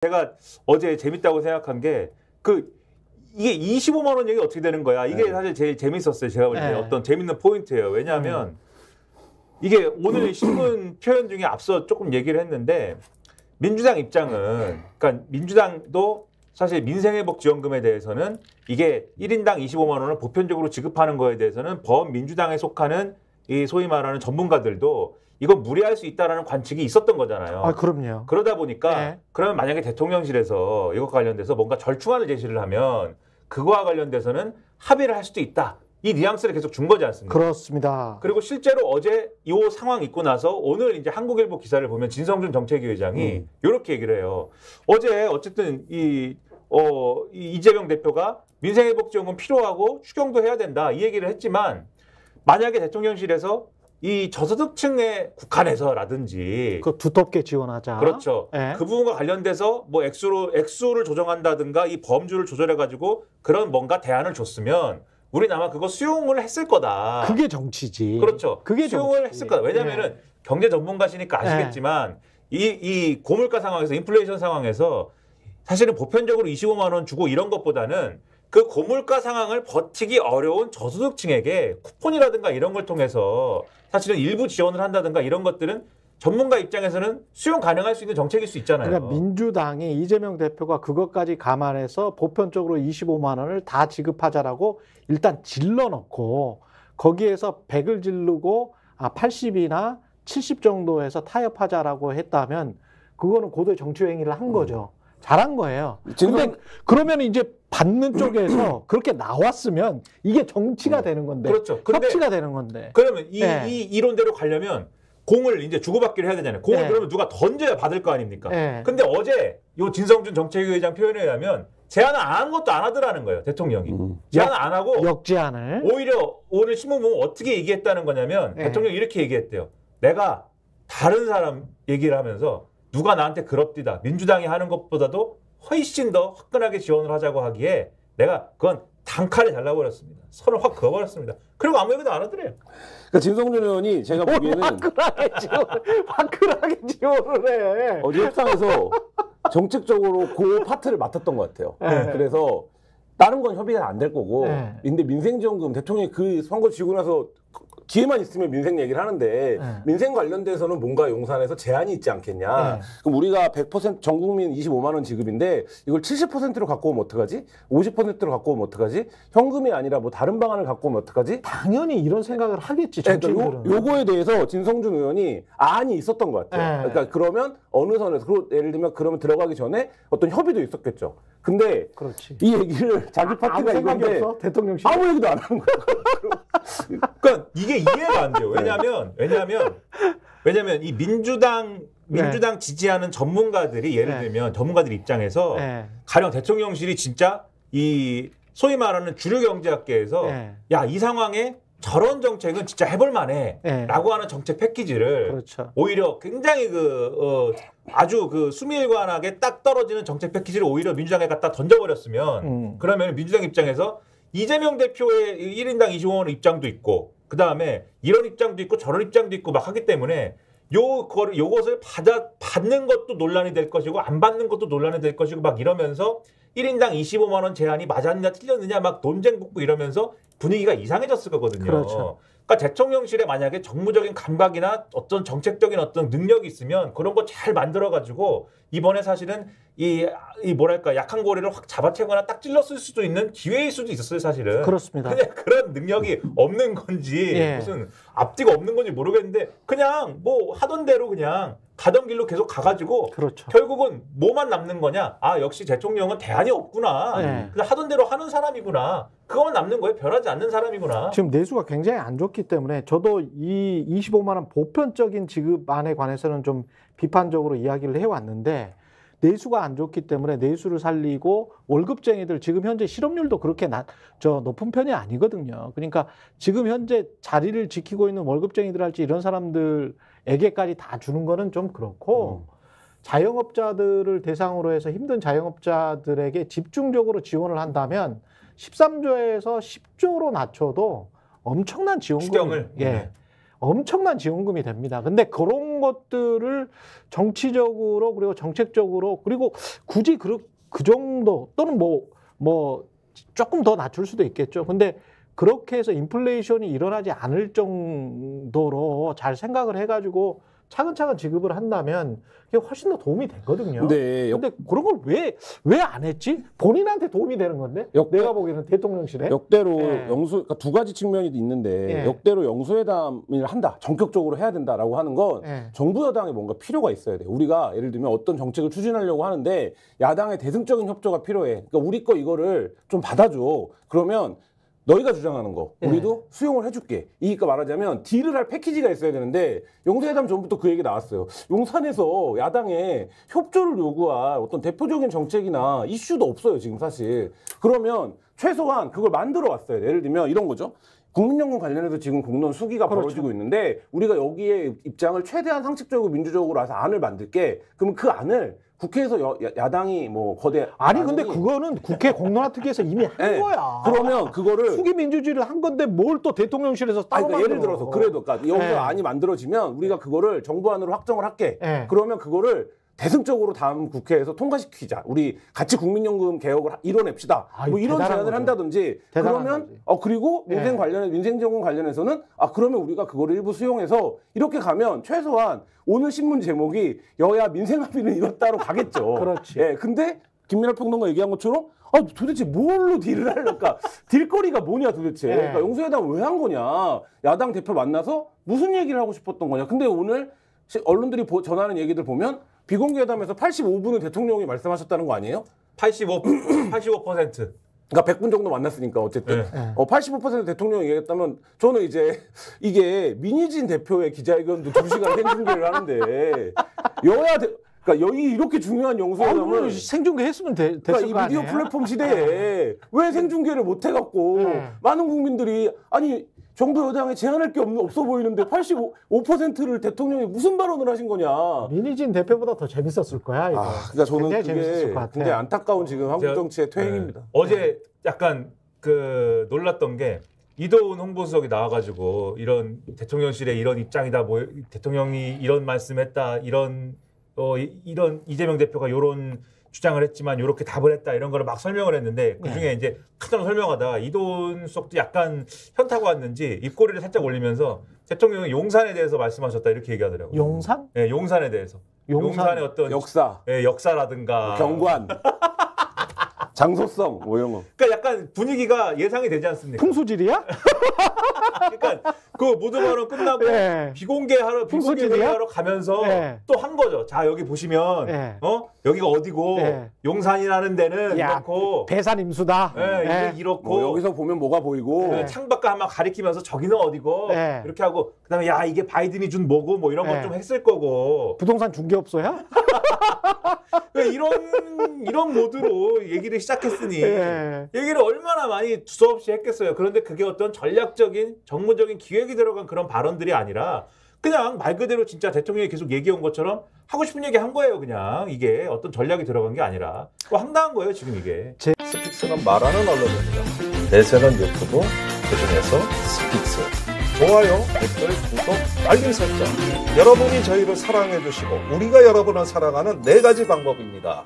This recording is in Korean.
제가 어제 재밌다고 생각한 게 이게 25만 원 얘기 어떻게 되는 거야? 이게 사실 제일 재밌었어요. 제가 볼 때 어떤 재밌는 포인트예요. 왜냐하면 이게 오늘 신문 표현 중에 앞서 조금 얘기를 했는데 민주당 입장은 그러니까 민주당도 사실 민생회복지원금에 대해서는 이게 1인당 25만 원을 보편적으로 지급하는 거에 대해서는 범민주당에 속하는 이 소위 말하는 전문가들도 이건 무리할 수 있다라는 관측이 있었던 거잖아요. 아, 그럼요. 그러다 보니까 그러면 만약에 대통령실에서 이것과 관련돼서 뭔가 절충안을 제시를 하면 그거와 관련돼서는 합의를 할 수도 있다. 이 뉘앙스를 계속 준 거지 않습니까? 그렇습니다. 그리고 실제로 어제 이 상황 있고 나서 오늘 이제 한국일보 기사를 보면 진성준 정책위 의장이 이렇게 얘기를 해요. 어제 어쨌든 이재명 대표가 민생회복지원금 필요하고 추경도 해야 된다. 이 얘기를 했지만 만약에 대통령실에서 이 저소득층의 국한에서라든지 그 두텁게 지원하자. 그렇죠. 그 부분과 관련돼서 뭐 액수를 조정한다든가 이 범주를 조절해 가지고 그런 뭔가 대안을 줬으면 우리는 아마 그거 수용을 했을 거다. 그게 정치지. 그렇죠. 그게 수용을 했을 거다. 왜냐하면은 경제 전문가시니까 아시겠지만 이 고물가 상황에서 인플레이션 상황에서 사실은 보편적으로 25만 원 주고 이런 것보다는 그 고물가 상황을 버티기 어려운 저소득층에게 쿠폰이라든가 이런 걸 통해서 사실은 일부 지원을 한다든가 이런 것들은 전문가 입장에서는 수용 가능할 수 있는 정책일 수 있잖아요. 그러니까 민주당이 이재명 대표가 그것까지 감안해서 보편적으로 25만 원을 다 지급하자라고 일단 질러놓고 거기에서 100을 지르고 80이나 70 정도에서 타협하자라고 했다면 그거는 고도의 정치행위를 한 거죠. 잘한 거예요. 근데 그러면 이제 받는 쪽에서 그렇게 나왔으면 이게 정치가 되는 건데. 그렇죠. 협치가 되는 건데. 그러면 이 이론대로 가려면 공을 이제 주고받기를 해야 되잖아요. 공을 그러면 누가 던져야 받을 거 아닙니까? 근데 어제 요 진성준 정책위 의장 표현에 의하면 제안을 안 한 것도 안 하더라는 거예요. 대통령이. 제안을 안 하고 역제안을. 오히려 오늘 신문 보면 어떻게 얘기했다는 거냐면 대통령이 이렇게 얘기했대요. 내가 다른 사람 얘기를 하면서 누가 나한테 그럽디다. 민주당이 하는 것보다도 훨씬 더 화끈하게 지원을 하자고 하기에 내가 그건 단칼에 잘라버렸습니다. 선을 확 그어버렸습니다. 그리고 아무 얘기도 안 하더래요. 그러니까 진성준 의원이 제가 보기에는 화끈하게 지원을 해. 어제 협상에서 정책적으로 그 파트를 맡았던 것 같아요. 그래서 다른 건 협의가 안 될 거고 근데 민생지원금 대통령이 그 선거 지고 나서 기회만 있으면 민생 얘기를 하는데 민생 관련돼서는 뭔가 용산에서 제한이 있지 않겠냐. 그럼 우리가 100% 전 국민 25만 원 지급인데 이걸 70%로 갖고 오면 어떡하지? 50%로 갖고 오면 어떡하지? 현금이 아니라 뭐 다른 방안을 갖고 오면 어떡하지? 당연히 이런 생각을 하겠지. 그러니까 요거에 대해서 진성준 의원이 안이 있었던 것 같아요. 그러니까 그러면 어느 선에서 예를 들면 그러면 들어가기 전에 어떤 협의도 있었겠죠. 근데 그렇지. 이 얘기를 자기 파트가 이건데 대통령실 아무 얘기도 안 하는 거야. 그러니까 이게 이해가 안 돼요. 왜냐하면 이 민주당 지지하는 전문가들이 예를 들면 전문가들 입장에서 가령 대통령실이 진짜 이 소위 말하는 주류 경제학계에서 야, 이 상황에 저런 정책은 진짜 해볼 만해라고 하는 정책 패키지를 오히려 굉장히 아주 수미일관하게 딱 떨어지는 정책 패키지를 오히려 민주당에 갖다 던져버렸으면 그러면 민주당 입장에서 이재명 대표의 1인당 25만 원 입장도 있고 그 다음에 이런 입장도 있고 저런 입장도 있고 막 하기 때문에 요것을 받는 것도 논란이 될 것이고 안 받는 것도 논란이 될 것이고 막 이러면서 1인당 25만 원 제한이 맞았느냐 틀렸느냐 막 논쟁 붙고 이러면서 분위기가 이상해졌을 거거든요. 그렇죠. 그러니까 대통령실에 만약에 정무적인 감각이나 어떤 정책적인 어떤 능력이 있으면 그런 거 잘 만들어가지고 이번에 사실은 이 뭐랄까 약한 고리를 확 잡아채거나 딱 찔렀을 수도 있는 기회일 수도 있었어요, 사실은. 그렇습니다. 그냥 그런 능력이 없는 건지 무슨 앞뒤가 없는 건지 모르겠는데 그냥 뭐 하던 대로 그냥 가던 길로 계속 가가지고 결국은 뭐만 남는 거냐? 아, 역시 대통령은 대안이 없구나. 그래서 하던 대로 하는 사람이구나. 그거만 남는 거예요. 변하지 않는 사람이구나. 지금 내수가 굉장히 안 좋기 때문에 저도 이 25만 원 보편적인 지급안에 관해서는 좀 비판적으로 이야기를 해왔는데 내수가 안 좋기 때문에 내수를 살리고 월급쟁이들 지금 현재 실업률도 그렇게 높은 편이 아니거든요. 그러니까 지금 현재 자리를 지키고 있는 월급쟁이들 할지 이런 사람들에게까지 다 주는 거는 좀 그렇고 자영업자들을 대상으로 해서 힘든 자영업자들에게 집중적으로 지원을 한다면 13조에서 10조로 낮춰도 엄청난 지원금을 엄청난 지원금이 됩니다. 근데 그런 것들을 정치적으로 그리고 정책적으로 그리고 굳이 그 정도 또는 뭐 조금 더 낮출 수도 있겠죠. 근데 그렇게 해서 인플레이션이 일어나지 않을 정도로 잘 생각을 해가지고 차근차근 지급을 한다면 그게 훨씬 더 도움이 되거든요. 네. 근데 그런 걸 왜 안 했지? 본인한테 도움이 되는 건데? 내가 보기에는 대통령실에. 역대로 네. 그러니까 두 가지 측면이 있는데 네. 역대로 영수회담을 한다. 전격적으로 해야 된다라고 하는 건 네. 정부 여당에 뭔가 필요가 있어야 돼요. 우리가 예를 들면 어떤 정책을 추진하려고 하는데 야당의 대승적인 협조가 필요해. 그러니까 우리 거 이거를 좀 받아줘. 그러면 너희가 주장하는 거 우리도 수용을 해줄게. 그러니까 말하자면 딜을 할 패키지가 있어야 되는데 영수회담 전부터 그 얘기 나왔어요. 용산에서 야당에 협조를 요구할 어떤 대표적인 정책이나 이슈도 없어요 지금 사실. 그러면 최소한 그걸 만들어 왔어요. 예를 들면 이런 거죠. 국민연금 관련해서 지금 공론 수기가 벌어지고 있는데 우리가 여기에 입장을 최대한 상식적이고 민주적으로 해서 안을 만들게. 그러면 그 안을 국회에서 야당이 뭐 거대 아니 근데 그거는 국회 공론화특위에서 이미 한 거야. 그러면 그거를 수기 민주주의를 한 건데 뭘 또 대통령실에서 따로 그러니까 예를 들어서 그래도 그러니까 여기서 안이 만들어지면 우리가 그거를 정부안으로 확정을 할게. 그러면 그거를 대승적으로 다음 국회에서 통과시키자. 우리 같이 국민연금 개혁을 이뤄냅시다. 뭐 이런 제안을 거죠. 한다든지. 그러면 그리고 민생정금 관련해서는 그러면 우리가 그거를 일부 수용해서 이렇게 가면 최소한 오늘 신문 제목이 여야 민생 합의는 이뤘다로 가겠죠. 그렇지. 예. 근데 김민하 평론가 얘기한 것처럼 도대체 뭘로 딜을 하려까? 딜거리가 뭐냐 도대체. 그러니까 영수회담 왜 한 거냐? 야당 대표 만나서 무슨 얘기를 하고 싶었던 거냐? 근데 오늘 언론들이 전하는 얘기들 보면 비공개 회담에서 85분은 대통령이 말씀하셨다는 거 아니에요? 85%. 그러니까 100분 정도 만났으니까 어쨌든 85% 대통령이 얘기했다면 저는 이제 이게 민희진 대표의 기자회견도 2시간 생중계를 하는데 그러니까 여기 이렇게 중요한 영수회담을 생중계 했으면 됐을 거 그러니까 이 미디어 플랫폼 시대에 왜 생중계를 못 해갖고 많은 국민들이 아니 정부 여당에 제안할 게 없어 보이는데 85%를 대통령이 무슨 발언을 하신 거냐. 민희진 대표보다 더 재밌었을 거야. 이거. 그러니까 저는 그게 굉장히 안타까운 지금 한국 정치의 퇴행입니다. 어제 약간 놀랐던 게 이도훈 홍보수석이 나와가지고 이런 대통령실의 이런 입장이다. 뭐 대통령이 이런 말씀했다. 이런 이재명 대표가 이런 주장을 했지만 이렇게 답을 했다 이런 거를 막 설명을 했는데 그중에 이제 카드로 설명하다가 이도훈 수석도 약간 현타가 왔는지 입꼬리를 살짝 올리면서 대통령이 용산에 대해서 말씀하셨다 이렇게 얘기하더라고요. 용산? 네, 용산에 대해서. 용산의 어떤 역사라든가 경관 장소성 뭐 이런 거. 그러니까 약간 분위기가 예상이 되지 않습니까? 풍수질이야? 그러니까 그 모두 발언 끝나고 비공개 회의하러 가면서 또 한 거죠. 자 여기 보시면 여기가 어디고 용산이라는 데는 이렇고 배산 임수다. 이렇고 뭐 여기서 보면 뭐가 보이고 창밖을 한번 가리키면서 저기는 어디고 이렇게 하고 그다음에 야 이게 바이든이 준 뭐고 뭐 이런 것 좀 했을 거고 부동산 중개업소야? 이런 모드로 얘기를 시작했으니 얘기를 얼마나 많이 두서없이 했겠어요. 그런데 그게 어떤 전략적인 정무적인 기획이 들어간 그런 발언들이 아니라 그냥 말 그대로 진짜 대통령이 계속 얘기한 것처럼 하고 싶은 얘기 한 거예요. 그냥 이게 어떤 전략이 들어간 게 아니라 황당한 거예요. 지금 이게. 스픽스는 말하는 언론입니다. 대세는 유튜브, 그중에서 스픽스. 좋아요, 댓글, 구독, 알림 설정. 여러분이 저희를 사랑해 주시고 우리가 여러분을 사랑하는 4가지 방법입니다.